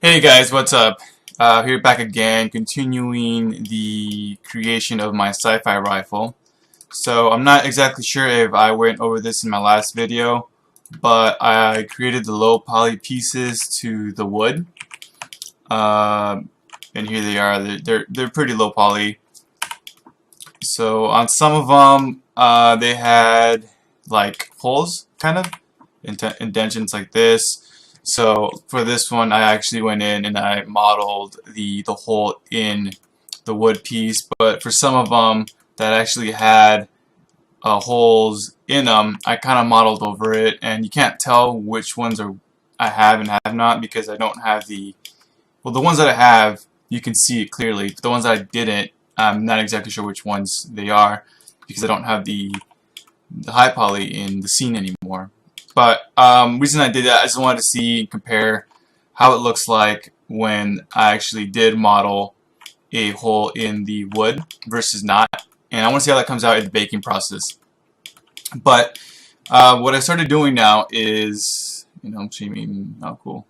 Hey guys, what's up? Here back again, continuing the creation of my sci-fi rifle. So I'm not exactly sure if I went over this in my last video, but I created the low poly pieces to the wood, and here they are. They're pretty low poly. So on some of them, they had like holes, kind of indentions like this. So for this one, I actually went in and I modeled the hole in the wood piece. But for some of them that actually had holes in them, I kind of modeled over it, and you can't tell which ones I have and have not because I don't have the ones that I have, you can see it clearly. But the ones that I didn't, I'm not exactly sure which ones they are because I don't have the high poly in the scene anymore. But reason I did that, I just wanted to see and compare how it looks like when I actually did model a hole in the wood versus not. And I want to see how that comes out in the baking process. But what I started doing now is in-home streaming. Oh, cool.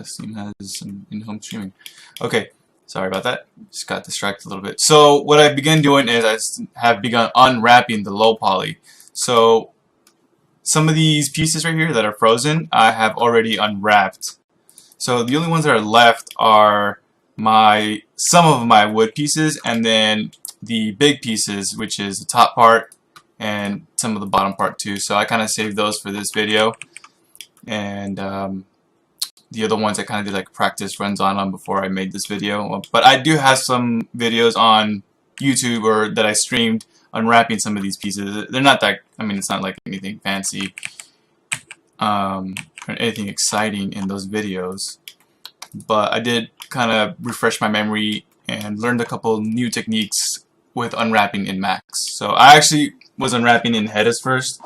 Steam has some in-home streaming. Okay, sorry about that. Just got distracted a little bit. So what I began doing is I have begun unwrapping the low poly. So some of these pieces right here that are frozen, I have already unwrapped. So the only ones that are left are some of my wood pieces, and then the big pieces, which is the top part and some of the bottom part too. So I kind of saved those for this video, and the other ones I kind of did like practice runs on them before I made this video. But I do have some videos on YouTube or that I streamed unwrapping some of these pieces. They're not that, I mean, it's not like anything fancy or anything exciting in those videos, but I did kind of refresh my memory and learned a couple new techniques with unwrapping in Max. So I actually was unwrapping in headers first,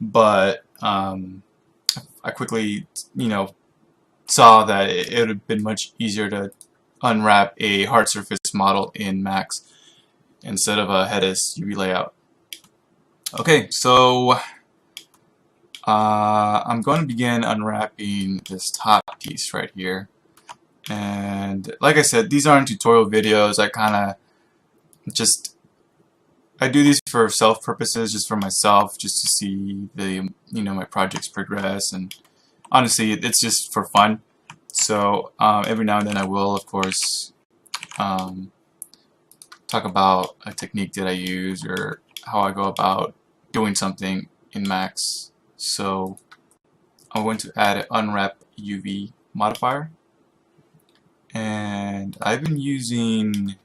but I quickly saw that it would have been much easier to unwrap a hard surface model in Max instead of a headless UV layout. Okay, so I'm going to begin unwrapping this top piece right here. And like I said, these aren't tutorial videos. I do these for self purposes, just for myself, just to see my projects progress, and honestly it's just for fun. So every now and then I will, of course, talk about a technique that I use or how I go about doing something in Max. So I'm going to add an unwrap UV modifier, and I've been using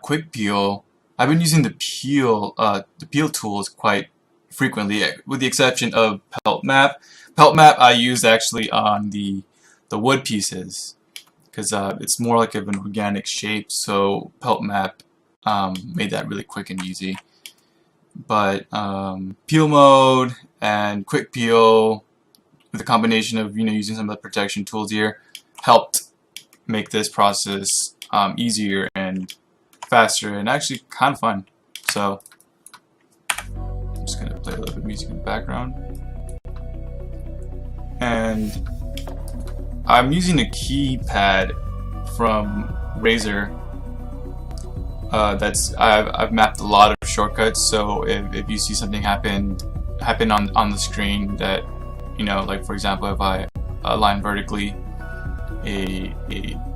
quick peel. I've been using the peel tools quite frequently, with the exception of pelt map. Pelt map I used actually on the wood pieces, because it's more like of an organic shape, so pelt map made that really quick and easy. But peel mode and quick peel, with a combination of using some of the protection tools here, helped make this process easier and faster and actually kind of fun. So I'm just gonna play a little bit of music in the background, and I'm using a keypad from Razer. I've mapped a lot of shortcuts. So if you see something happen on the screen that like for example, if I align vertically a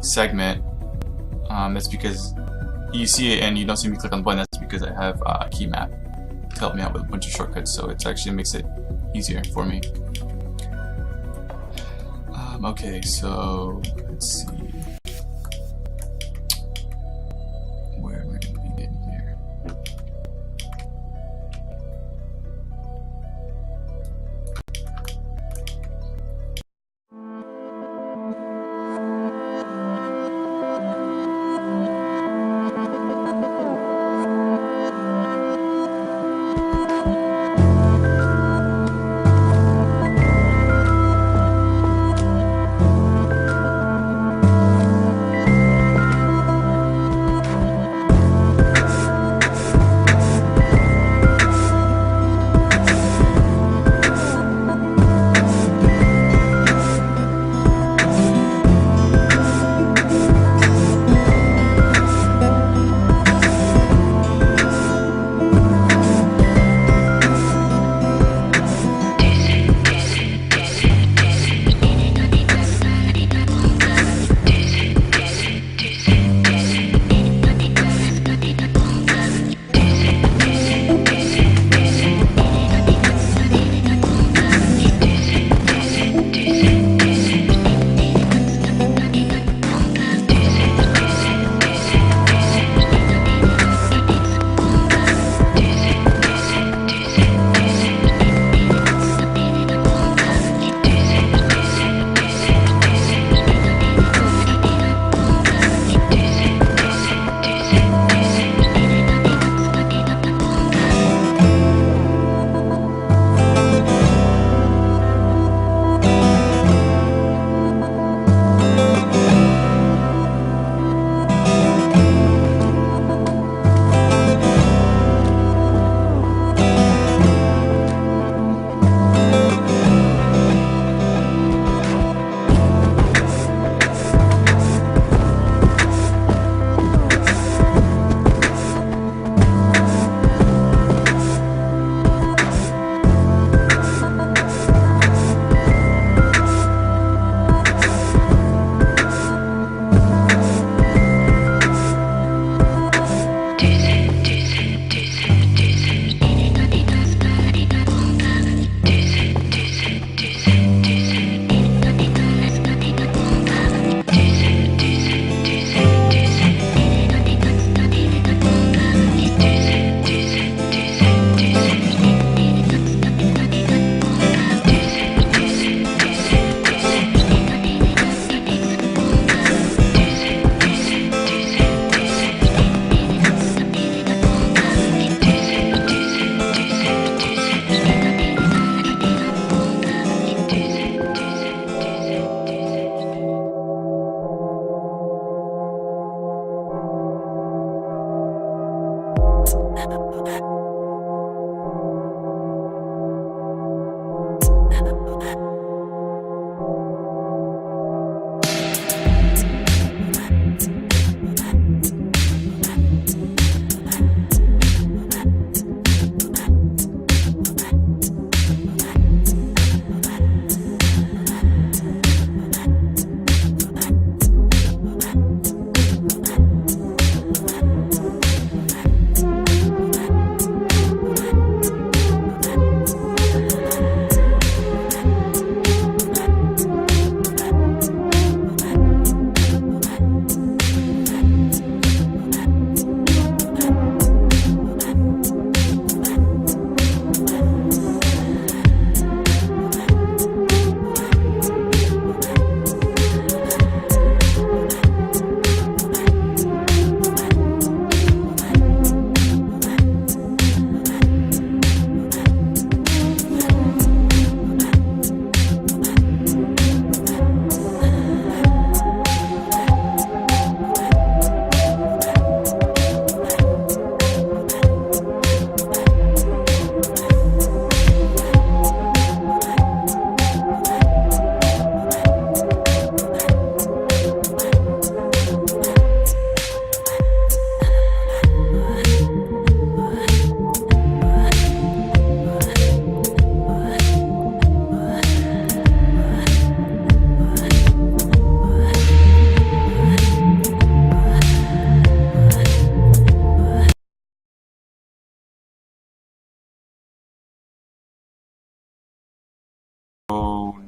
segment, that's because you see it and you don't see me click on the button. That's because I have a key map to help me out with a bunch of shortcuts. So it actually makes it easier for me. Okay, so let's see. Where am I going to begin here?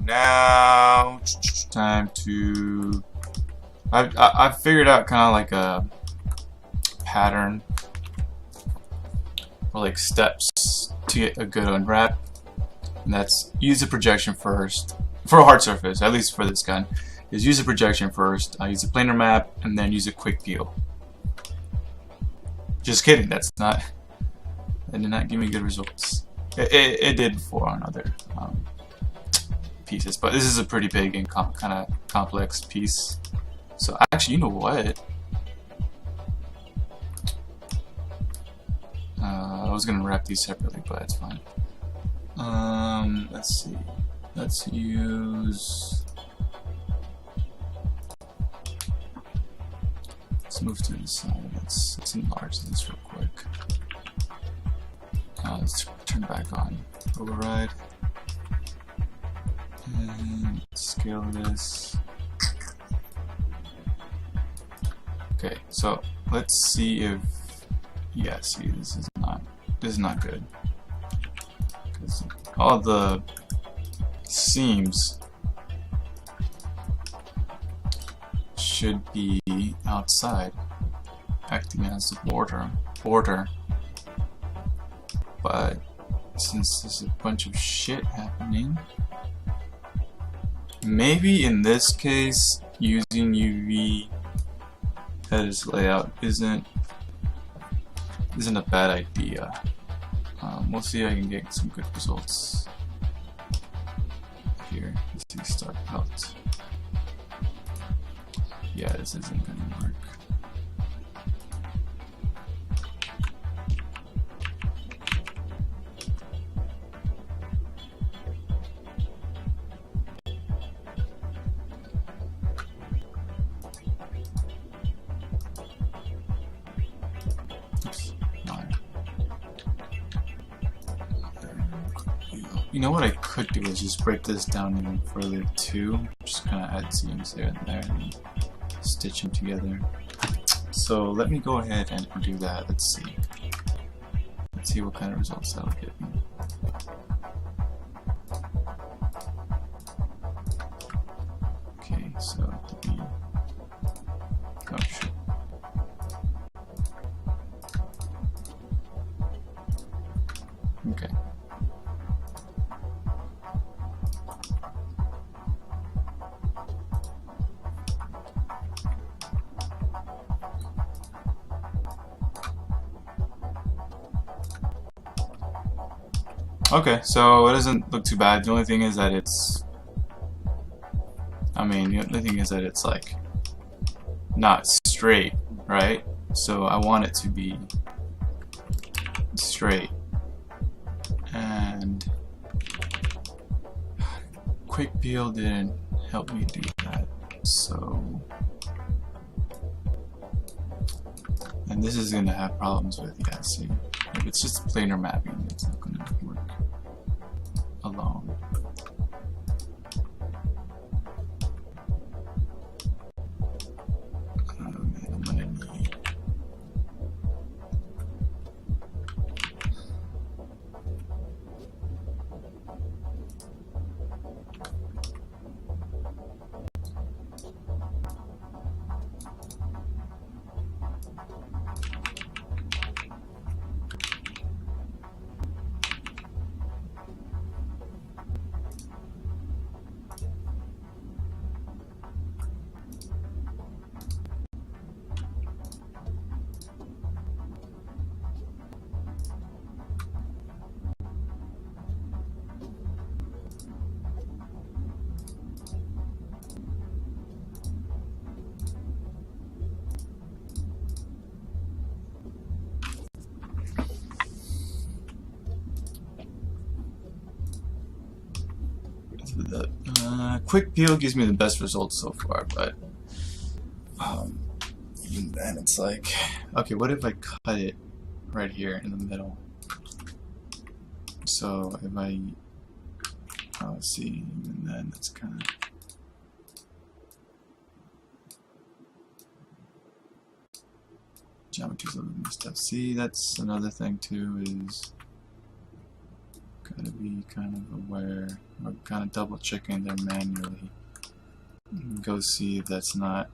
now time to I've figured out kind of like a pattern or like steps to get a good unwrap, and that's use the projection first for a hard surface, at least for this gun, is use the projection first, use a planar map, and then use a quick peel. Just kidding, that did not give me good results. It did before on other pieces, but this is a pretty big and kind of complex piece. So actually, you know what? I was gonna wrap these separately, but it's fine. Let's see. Let's use. Let's move to the side. Let's enlarge this real quick. Let's turn back on override and scale this. Okay, so let's see if see, this is not good, because all the seams should be outside, acting as the border. But since there's a bunch of shit happening, maybe in this case using UV as layout isn't a bad idea. We'll see if I can get some good results here. Let's see, start out. Yeah, this isn't gonna work. You know what I could do is just break this down even further too. Just kind of add seams here and there and stitch them together. So let me go ahead and do that. Let's see. Let's see what kind of results that will give me. Okay, so oh shit. Okay. Okay, so it doesn't look too bad. The only thing is that it's, the only thing is that it's like not straight, right? So I want it to be straight. And quick peel didn't help me do that. So, and this is gonna have problems with, see. If it's just planar mapping, it's not gonna work alone. Man, I'm gonna need. Quick peel gives me the best results so far, but even then it's like, okay, what if I cut it right here in the middle? So if I, let's see, even then it's kind of, geometry's a little messed up. See, that's another thing too, is gotta be kind of aware, or kind of double checking there manually. Go see if that's not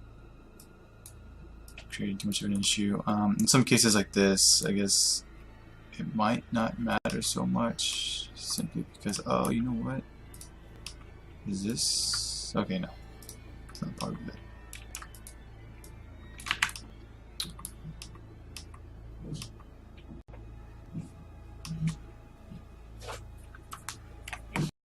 creating too much of an issue. In some cases like this, I guess it might not matter so much, simply because, oh, you know what? Is this? Okay, no. It's not part of it.